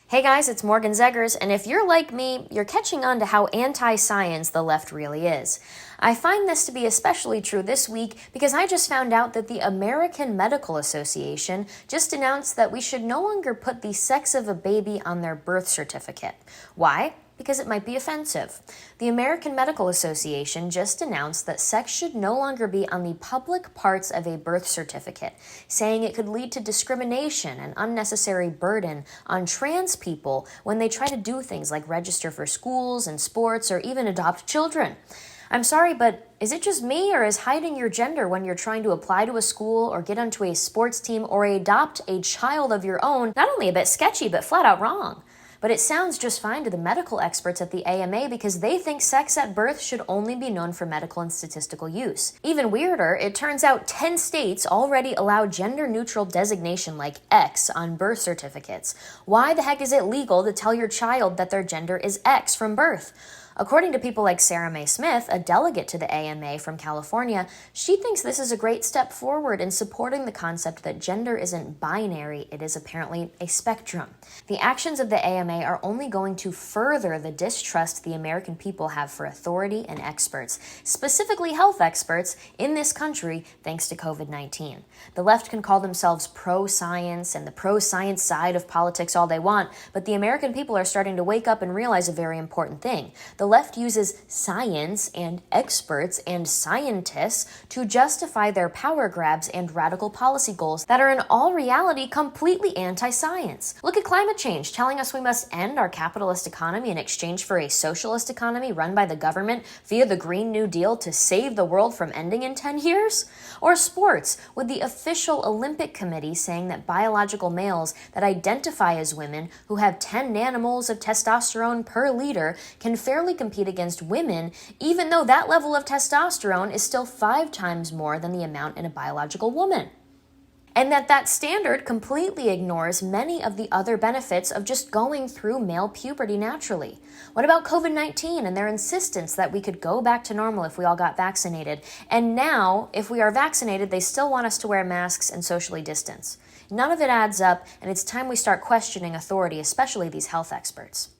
Hey guys, it's Morgan Zegers, and if you're like me, you're catching on to how anti-science the left really is. I find this to be especially true this week because I just found out that the American Medical Association just announced that we should no longer put the sex of a baby on their birth certificate. Why? Because it might be offensive. The American Medical Association just announced that sex should no longer be on the public parts of a birth certificate, saying it could lead to discrimination and unnecessary burden on trans people when they try to do things like register for schools and sports or even adopt children. I'm sorry, but is it just me, or is hiding your gender when you're trying to apply to a school or get onto a sports team or adopt a child of your own not only a bit sketchy, but flat out wrong? But it sounds just fine to the medical experts at the AMA because they think sex at birth should only be known for medical and statistical use. Even weirder, it turns out 10 states already allow gender-neutral designation like X on birth certificates. Why the heck is it legal to tell your child that their gender is X from birth? According to people like Sarah Mae Smith, a delegate to the AMA from California, she thinks this is a great step forward in supporting the concept that gender isn't binary, it is apparently a spectrum. The actions of the AMA are only going to further the distrust the American people have for authority and experts, specifically health experts, in this country thanks to COVID-19. The left can call themselves pro-science and the pro-science side of politics all they want, but the American people are starting to wake up and realize a very important thing. The left uses science and experts and scientists to justify their power grabs and radical policy goals that are in all reality completely anti-science. Look at climate change, telling us we must end our capitalist economy in exchange for a socialist economy run by the government via the Green New Deal to save the world from ending in 10 years? Or sports, with the official Olympic Committee saying that biological males that identify as women who have 10 nanomoles of testosterone per liter can fairly compete against women, even though that level of testosterone is still 5 times more than the amount in a biological woman. And that standard completely ignores many of the other benefits of just going through male puberty naturally. What about COVID-19 and their insistence that we could go back to normal if we all got vaccinated? And now, if we are vaccinated, they still want us to wear masks and socially distance. None of it adds up, and it's time we start questioning authority, especially these health experts.